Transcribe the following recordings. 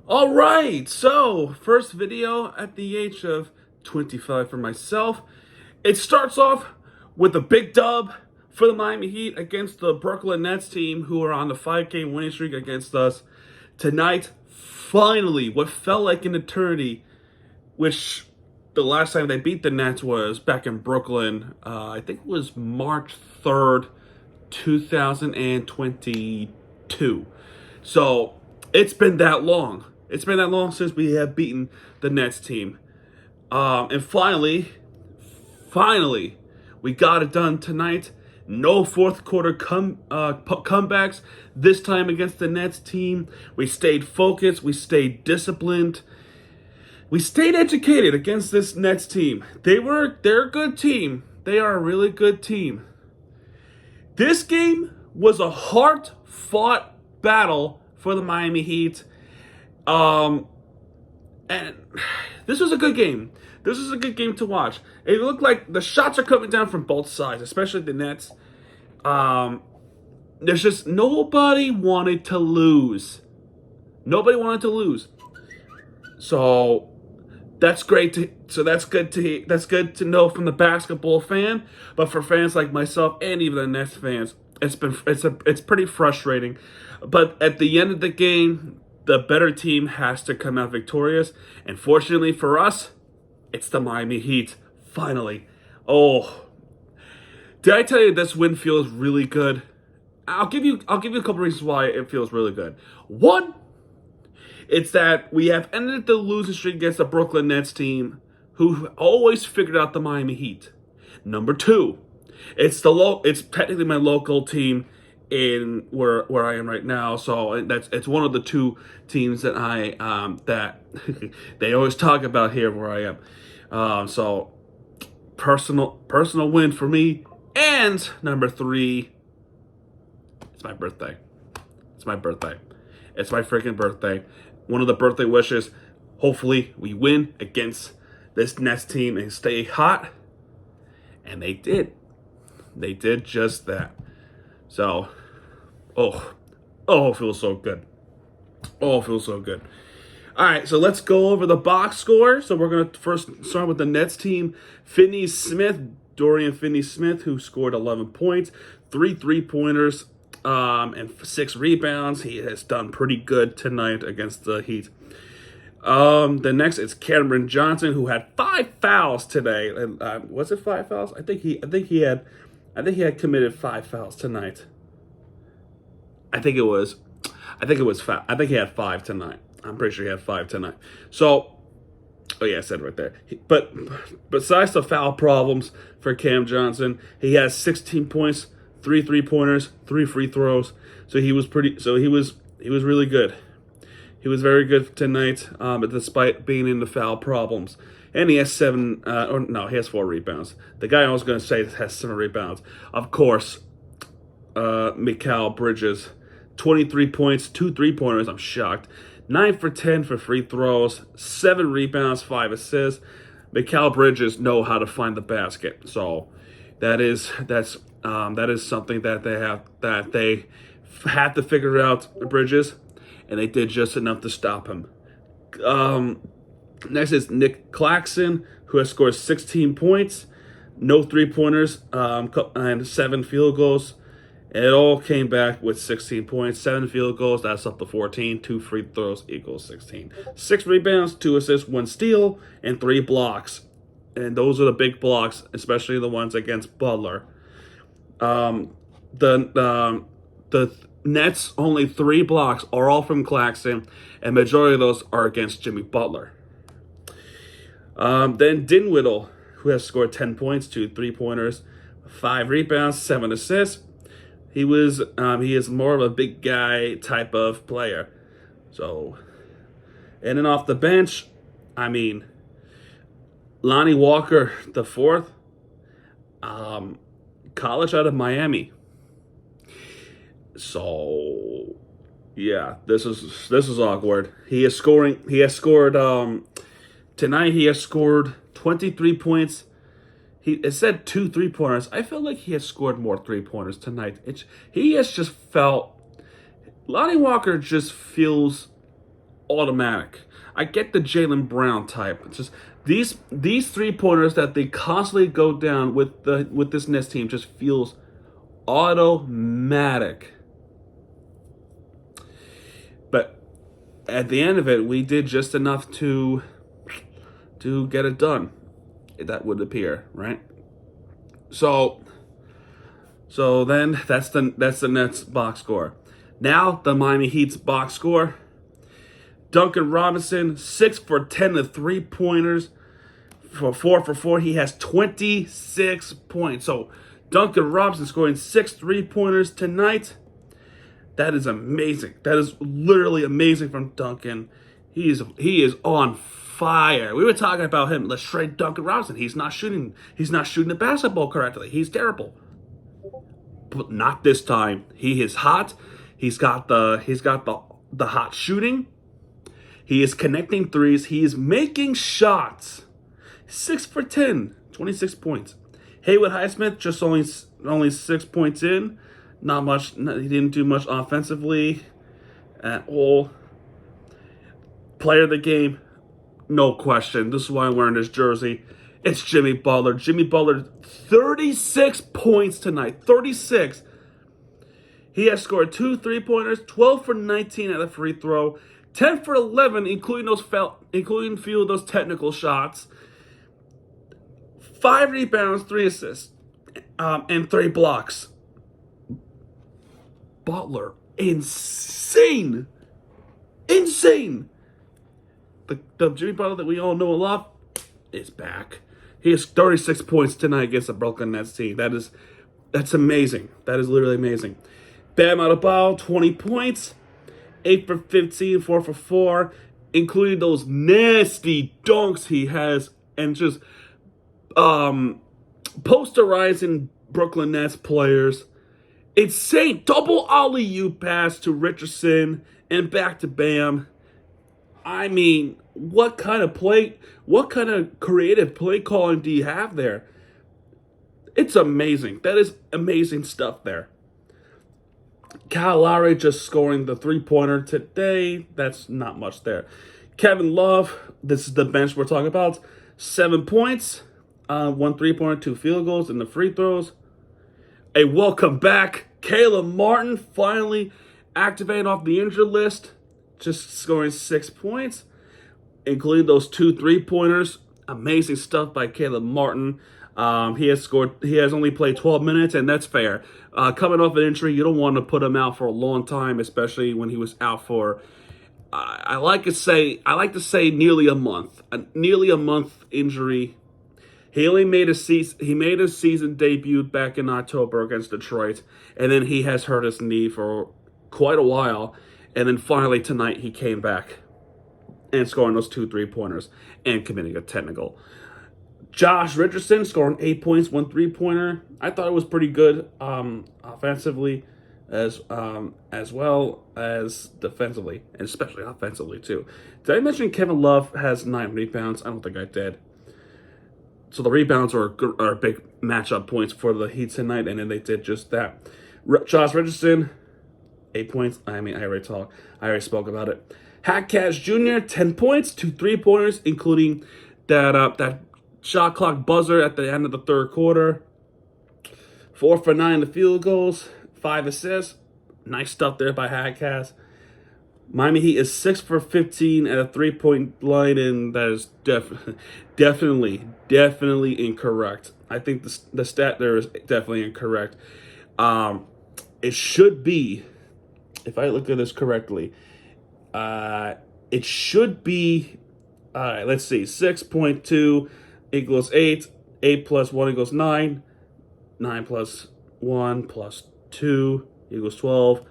All right, so first video at the age of 25 for myself. It starts off with a big dub for the Miami Heat against the Brooklyn Nets team, who are on the 5-game winning streak against us. Tonight, finally, what felt like an eternity, which the last time they beat the Nets was back in Brooklyn. I think it was March 3rd, 2022. So it's been that long. It's been that long since we have beaten the Nets team. And finally, we got it done tonight. No fourth quarter comebacks this time against the Nets team. We stayed focused. We stayed disciplined. We stayed educated against this Nets team. They're a good team. They are a really good team. This game was a hard-fought battle for the Miami Heat. And this was a good game. This was a good game to watch. It looked like the shots are coming down from both sides, especially the Nets. There's just nobody wanted to lose. Nobody wanted to lose. So that's great that's good to know from the basketball fan, but for fans like myself and even the Nets fans, it's pretty frustrating. But at the end of the game, the better team has to come out victorious, and fortunately for us, it's the Miami Heat. Finally. Oh, did I tell you this win feels really good? I'll give you a couple reasons why it feels really good. One, it's that we have ended the losing streak against the Brooklyn Nets team, who always figured out the Miami Heat. Number two, it's technically my local team in where I am right now. So it's one of the two teams that that they always talk about here where I am. So personal win for me. And number three, it's my birthday. It's my birthday. It's my freaking birthday. One of the birthday wishes, hopefully we win against this Nets team and stay hot. And they did. They did just that. So, it feels so good. Oh, it feels so good. All right, so let's go over the box score. So we're going to first start with the Nets team. Dorian Finney-Smith, who scored 11 points, 3 3-pointers, and 6 rebounds. He has done pretty good tonight against the Heat. The next is Cameron Johnson, who had 5 fouls today. Was it 5 fouls? I think he had committed 5 fouls tonight. I think he had 5 tonight. I'm pretty sure he had 5 tonight. So, oh yeah, I said it right there. But besides the foul problems for Cam Johnson, he has 16 points, 3 3-pointers, 3 free throws. So he was really good. He was very good tonight, despite being in the foul problems. And he has he has 4 rebounds. The guy I was going to say has 7 rebounds. Of course, Mikal Bridges, 23 points, 2 3-pointers. I'm shocked. 9 for 10 for free throws, 7 rebounds, 5 assists. Mikal Bridges know how to find the basket. So that is something that they have to figure out, Bridges, and they did just enough to stop him. Next is Nick Claxton, who has scored 16 points, no 3-pointers, and 7 field goals. It all came back with 16 points, 7 field goals, that's up to 14, 2 free throws equals 16. 6 rebounds, 2 assists, 1 steal, and 3 blocks. And those are the big blocks, especially the ones against Butler. The Nets, only 3 blocks are all from Claxton, and majority of those are against Jimmy Butler. Then Dinwiddie, who has scored 10 points, 2 3-pointers, 5 rebounds, 7 assists. He is more of a big guy type of player. So, and then off the bench, Lonnie Walker the fourth, college out of Miami. So, yeah, this is awkward. He has scored tonight. He has scored 23 points. It said 2 3-pointers. I feel like he has scored more 3-pointers tonight. Lonnie Walker just feels automatic. I get the Jaylen Brown type. It's just these 3-pointers that they constantly go down with this Nets team just feels automatic. But at the end of it, we did just enough to get it done. That would appear, right? So then that's the Nets box score. Now the Miami Heat's box score. Duncan Robinson, 6 for 10 to 3-pointers. For 4 for 4, he has 26 points. So Duncan Robinson scoring 6 3-pointers tonight. That is amazing. That is literally amazing from Duncan. He is on fire. We were talking about him. Let's trade Duncan Robinson. He's not shooting the basketball correctly. He's terrible. But not this time. He is hot. He's got the hot shooting. He is connecting threes. He is making shots. 6 for 10, 26 points. Haywood Highsmith just only 6 points in. Not much. He didn't do much offensively at all. Player of the game, no question. This is why I'm wearing this jersey. It's Jimmy Butler. Jimmy Butler, 36 points tonight. 36. He has scored 2 3-pointers, 12 for 19 at the free throw, 10 for 11, including a few of those technical shots. 5 rebounds, 3 assists, and 3 blocks. Butler, insane. The Jimmy Butler that we all know and love is back. He has 36 points tonight against the Brooklyn Nets team. That's amazing. That is literally amazing. Bam Adebayo, 20 points, 8 for 15, 4 for 4, including those nasty dunks he has, and just posterizing Brooklyn Nets players. Insane. Double alley-oop pass to Richardson and back to Bam. I mean, what kind of creative play calling do you have there? It's amazing. That is amazing stuff there. Kyle Lowry just scoring the 3-pointer today. That's not much there. Kevin Love, this is the bench we're talking about. 7 points, 1 3-pointer, 2 field goals, and the free throws. A welcome back. Caleb Martin finally activated off the injured list. Just scoring 6 points, including those 2 3-pointers. Amazing stuff by Caleb Martin. He has only played 12 minutes, and that's fair. Coming off an injury, you don't want to put him out for a long time, especially when he was out for, I like to say nearly a month. Nearly a month injury. He only made his season debut back in October against Detroit, and then he has hurt his knee for quite a while. And then finally tonight he came back and scoring those 2 3-pointers and committing a technical. Josh Richardson scoring 8 points, 1 3-pointer. I thought it was pretty good offensively as well as defensively, and especially offensively too. Did I mention Kevin Love has 9 rebounds? I don't think I did. So the rebounds are big matchup points for the Heat tonight, and then they did just that. Josh Richardson, 8 points. I already spoke about it. Hat Cash Jr., 10 points, 2 3-pointers, including that shot clock buzzer at the end of the third quarter. 4 for 9 in the field goals, 5 assists. Nice stuff there by Hat Cash. Miami Heat is 6 for 15 at a 3-point line, and that is definitely incorrect. I think the stat there is definitely incorrect. It should be, if I look at this correctly, it should be, let's see, 6.2 equals 8, 8 plus 1 equals 9, 9 plus 1 plus 2 equals 12,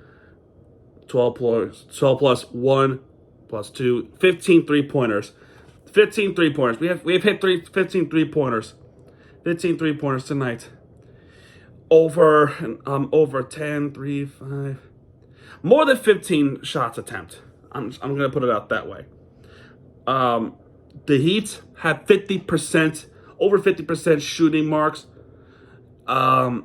12 plus 1 plus 2, 15 3-pointers. 15 3-pointers. We have hit 15 3-pointers. 15 3-pointers tonight. Over 10, 3, 5. More than 15 shots attempt. I'm going to put it out that way. The Heat had 50%, over 50% shooting marks. And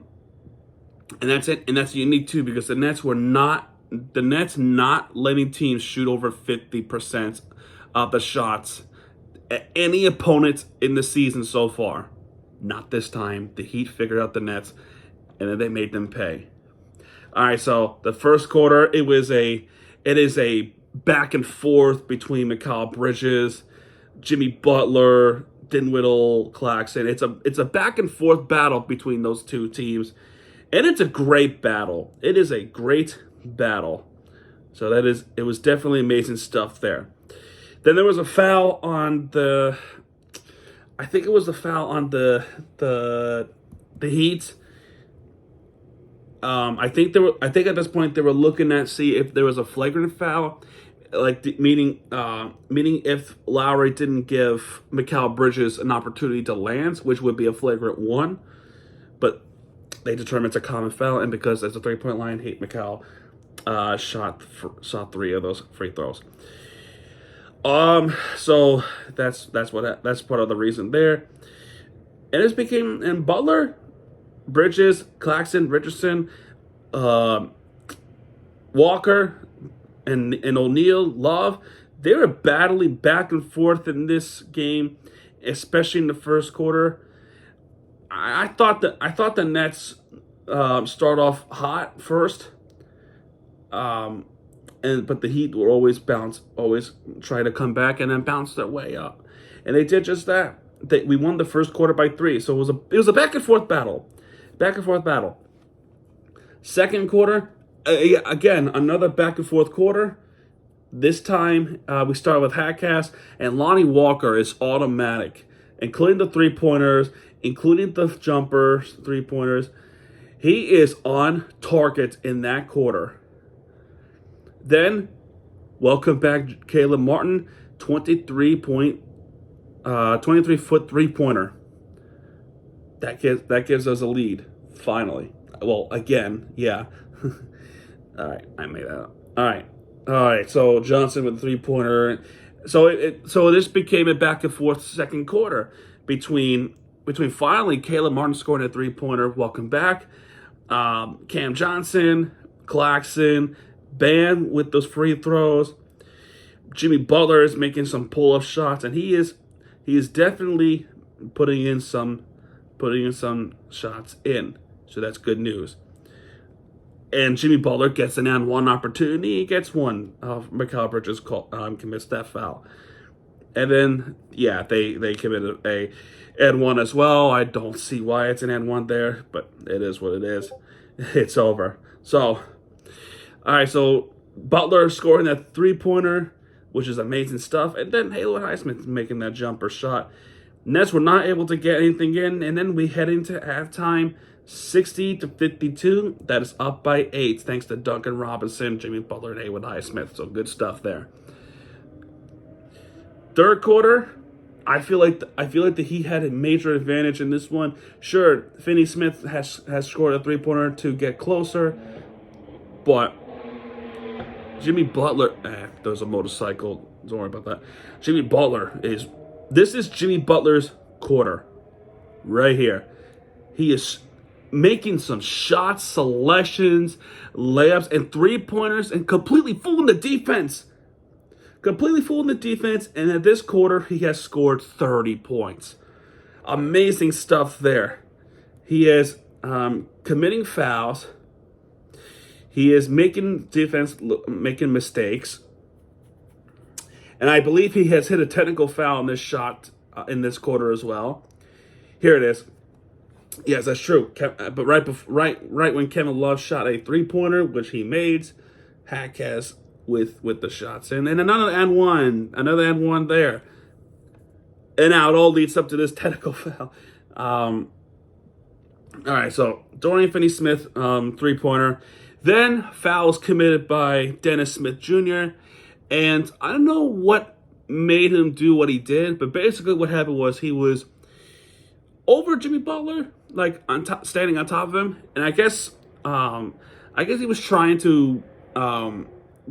that's it. And that's unique too, because the Nets were not the Nets not letting teams shoot over 50% of the shots at any opponent in the season so far. Not this time. The Heat figured out the Nets, and then they made them pay. All right, so the first quarter, it is a back and forth between Mikal Bridges, Jimmy Butler, Dinwiddie, Claxton. It's a back and forth battle between those two teams, and it's a great battle. It is a great battle. So it was definitely amazing stuff there. Then there was a foul on I think it was a foul on the Heat. I think at this point they were looking at see if there was a flagrant foul, meaning if Lowry didn't give Mikal Bridges an opportunity to land, which would be a flagrant one, but they determined it's a common foul, and because it's a 3-point line, Mikal shot 3 of those free throws. So that's part of the reason there, and Butler, Bridges, Claxton, Richardson, Walker, and O'Neal, Love, they were battling back and forth in this game, especially in the first quarter. I thought the Nets start off hot first, but the Heat will always try to come back and then bounce their way up, and they did just that. We won the first quarter by 3, so it was a back and forth battle. Second quarter, again, another back and forth quarter. This time, we start with Hackass, and Lonnie Walker is automatic, including the 3-pointers, including the jumper 3-pointers. He is on target in that quarter. Then, welcome back, Caleb Martin, 23-foot 3-pointer. That gives us a lead, finally. Well, again, yeah. All right, I made that up. All right. So Johnson with the 3-pointer. So this became a back and forth second quarter between finally Caleb Martin scoring a 3-pointer. Welcome back, Cam Johnson, Claxton, Bam with those free throws. Jimmy Butler is making some pull-up shots, and he is definitely putting in some shots in. So that's good news. And Jimmy Butler gets an and one opportunity. He gets one. Mikal Bridges commits that foul. And then, yeah, they committed a and one as well. I don't see why it's an and one there, but it is what it is. It's over. So, all right, so Butler scoring that 3-pointer, which is amazing stuff. And then Haywood Highsmith making that jumper shot. Nets were not able to get anything in, and then we head into halftime, 60-52. That is up by 8, thanks to Duncan Robinson, Jimmy Butler, and Haywood Highsmith. So good stuff there. Third quarter, I feel like the Heat had a major advantage in this one. Sure, Finney Smith has scored a 3-pointer to get closer, but Jimmy Butler, there's a motorcycle. Don't worry about that. This is Jimmy Butler's quarter, right here. He is making some shots, selections, layups, and 3-pointers, and completely fooling the defense. And at this quarter, he has scored 30 points. Amazing stuff there. He is committing fouls. He is making making mistakes. And I believe he has hit a technical foul in this shot in this quarter as well. Here it is. Yes, that's true. But right when Kevin Love shot a 3-pointer, which he made, Hack has with the shots and another and one there. And now it all leads up to this technical foul. All right, so Dorian Finney-Smith 3-pointer. Then fouls committed by Dennis Smith Jr. And I don't know what made him do what he did, but basically what happened was he was over Jimmy Butler, like standing on top of him, and I guess he was trying to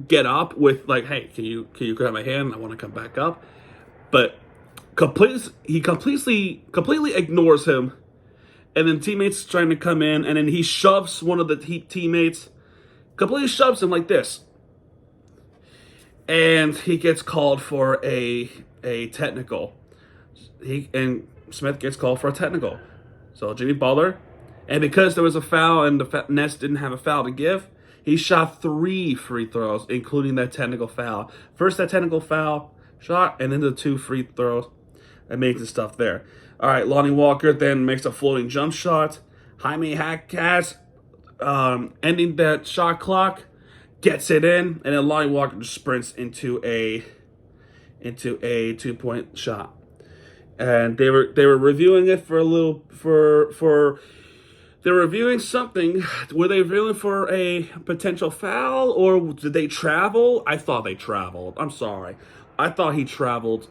get up with like, hey, can you grab my hand? I want to come back up, but he completely ignores him, and then teammates trying to come in, and then he shoves one of the teammates completely shoves him like this, and he gets called for a technical. Smith gets called for a technical. So Jimmy Butler, and because there was a foul and the Nets didn't have a foul to give, he shot 3 free throws, including that technical foul. First that technical foul shot, and then the 2 free throws. That made the stuff there. All right, Lonnie Walker then makes a floating jump shot. Jaime Jaquez, ending that shot clock, gets it in, and then Lonnie Walker just sprints into a 2-point shot. And they were reviewing it for a little they were reviewing something. Were they reviewing for a potential foul, or did they travel? I thought they traveled. I'm sorry. I thought he traveled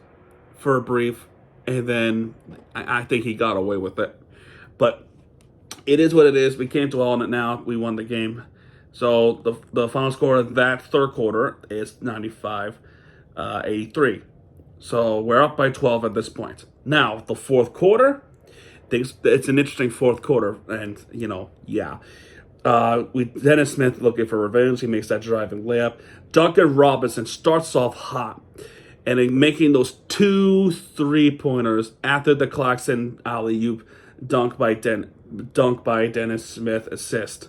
for a brief, and then I think he got away with it. But it is what it is. We can't dwell on it now. We won the game. So the final score of that third quarter is 95-83. So we're up by 12 at this point. Now, the fourth quarter, it's an interesting fourth quarter. And, Dennis Smith looking for revenge. He makes that driving layup. Duncan Robinson starts off hot. And then making those 2 3-pointers after the Claxton alley-oop dunk by Dennis Smith assist.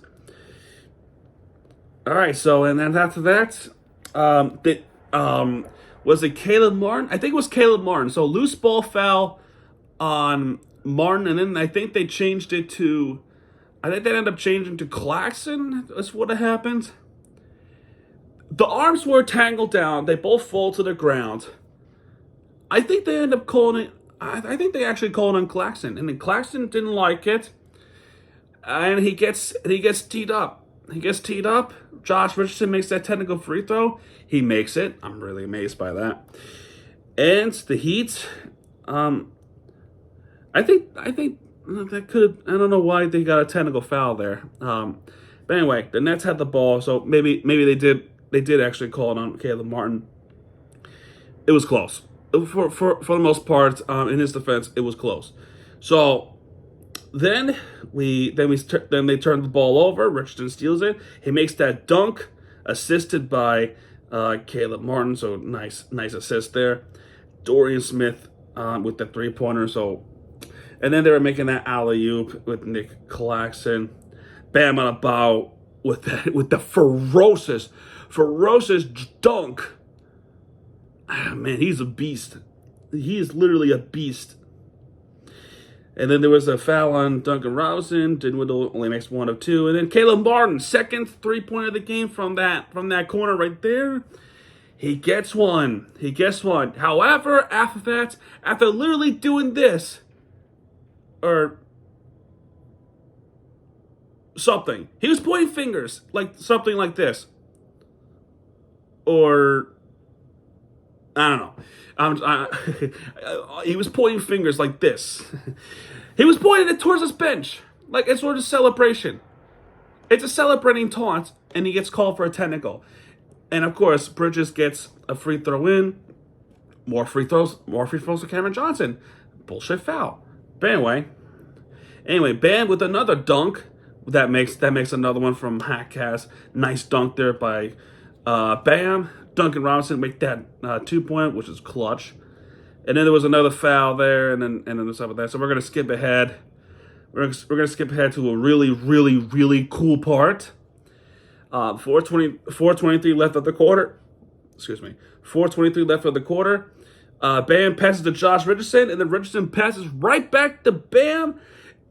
All right, so and then after that, was it Caleb Martin? I think it was Caleb Martin. So loose ball foul on Martin, and then I think they changed it to, I think they ended up changing to Claxton. That's what happened. The arms were tangled down. They both fall to the ground. I think they end up calling it, I think they actually called on Claxton, and then Claxton didn't like it, and he gets teed up. Josh Richardson makes that technical free throw. He makes it. I'm really amazed by that. And the Heat, I think that could. I don't know why they got a technical foul there. But anyway, the Nets had the ball, so maybe they did actually call it on Caleb Martin. It was close for the most part. In his defense, it was close. So. Then they turn the ball over. Richardson steals it. He makes that dunk, assisted by Caleb Martin. So nice assist there. Dorian Smith with the 3-pointer. So, and then they were making that alley-oop with Nick Claxton. Bam Adebayo with the ferocious dunk. Ah, man, he's a beast. He is literally a beast. And then there was a foul on Duncan Robinson. Dinwiddie only makes 1 of 2. And then Caleb Martin, second 3-pointer of the game from that corner right there. He gets one. However, after that, after literally doing this, or something, he was pointing fingers, like something like this. Or, I don't know. He was pointing fingers like this. He was pointing it towards his bench, like it's sort of celebration. It's a celebrating taunt, and he gets called for a technical. And of course, Bridges gets a free throw in. More free throws to Cameron Johnson. Bullshit foul. But anyway, Bam with another dunk. That makes another one from Jaquez. Nice dunk there by Bam. Duncan Robinson make that 2-point, which is clutch. And then there was another foul there, and then the stuff with that. So we're gonna skip ahead. We're gonna skip ahead to a really, really, really cool part. 4:23 left of the quarter. 4:23 left of the quarter. Bam passes to Josh Richardson, and then Richardson passes right back to Bam,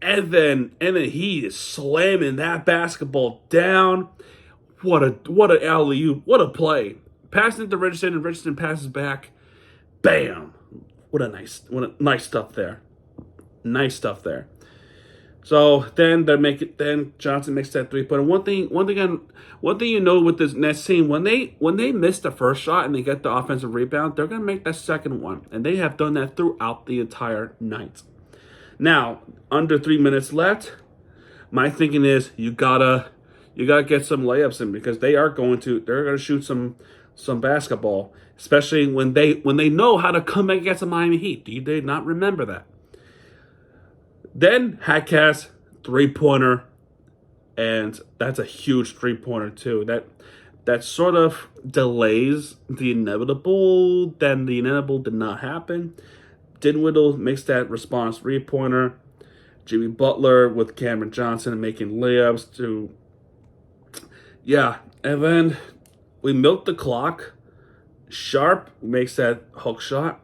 and then he is slamming that basketball down. What an alley-oop! What a play! Passing it to Richardson, and Richardson passes back. Bam! What a nice stuff there. Nice stuff there. So then Johnson makes that 3-pointer. One thing you know with this Nets team, when they miss the first shot and they get the offensive rebound, they're gonna make that second one, and they have done that throughout the entire night. Now, under 3 minutes left, my thinking is you gotta get some layups in, because they're gonna shoot some basketball, especially when they know how to come against the Miami Heat. Do they not remember that? Then Jaquez 3-pointer, and that's a huge 3-pointer too. That sort of delays the inevitable. Then the inevitable did not happen. Dinwiddie makes that response 3-pointer. Jimmy Butler with Cameron Johnson making layups to, yeah, and then we milk the clock. Sharp makes that hook shot.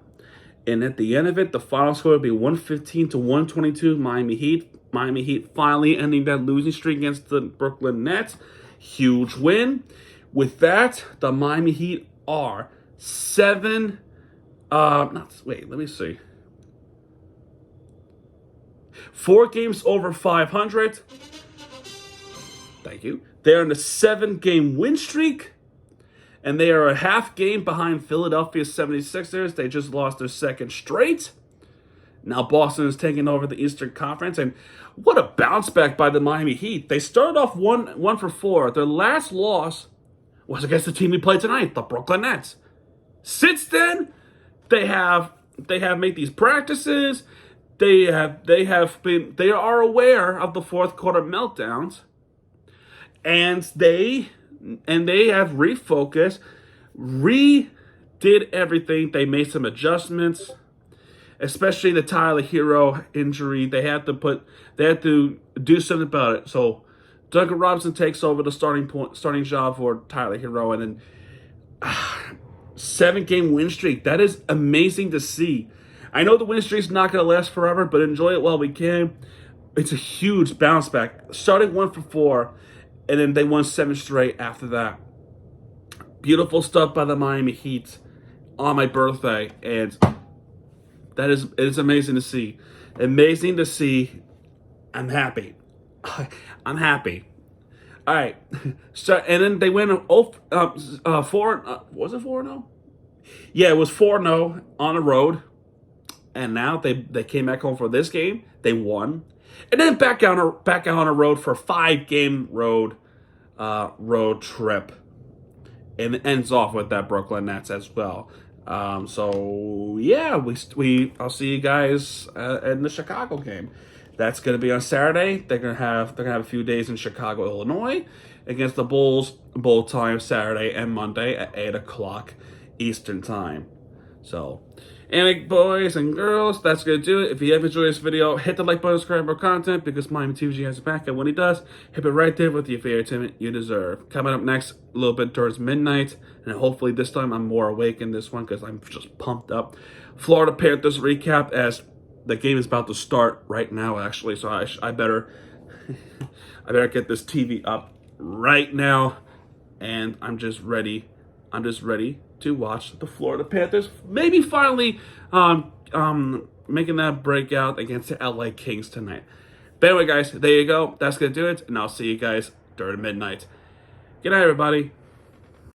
And at the end of it, the final score would be 115-122 Miami Heat. Miami Heat finally ending that losing streak against the Brooklyn Nets. Huge win. With that, the Miami Heat are 4 games over 500. Thank you. They're in a 7-game win streak. And they are a half game behind Philadelphia 76ers. They just lost their second straight. Now Boston is taking over the Eastern Conference. And what a bounce back by the Miami Heat. They started off 1 for 4. Their last loss was against the team we played tonight, the Brooklyn Nets. Since then, they have made these practices. They are aware of the fourth quarter meltdowns. And they have refocused, redid everything. They made some adjustments, especially the Tyler Hero injury. They had to do something about it. So Duncan Robinson takes over the starting job for Tyler Hero, and then 7-game win streak. That is amazing to see. I know the win streak's not going to last forever, but enjoy it while we can. It's a huge bounce back. Starting 1 for 4, and then they won 7 straight after that. Beautiful stuff by the Miami Heat on my birthday, and it's amazing to see. Amazing to see. I'm happy. I'm happy. All right. So, and then they went 4. Was it 4-0? Yeah, it was 4-0 on the road. And now they came back home for this game. They won, and then back out on a road for a 5-game road trip, and it ends off with that Brooklyn Nets as well. So yeah, I'll see you guys in the Chicago game. That's going to be on Saturday. They're gonna have a few days in Chicago, Illinois, against the Bulls. Bowl time Saturday and Monday at 8:00 Eastern time. So, anyway, boys and girls, that's going to do it. If you have enjoyed this video, hit the like button, subscribe for more content, because Miami TVG has it back. And when he does, hit it right there with your favorite entertainment you deserve. Coming up next, a little bit towards midnight, and hopefully this time I'm more awake in this one because I'm just pumped up. Florida Panthers recap, as the game is about to start right now, actually. So I better get this TV up right now, and I'm just ready to watch the Florida Panthers maybe finally making that breakout against the LA Kings tonight. But anyway, guys, there you go. That's going to do it, and I'll see you guys during midnight. Good night, everybody.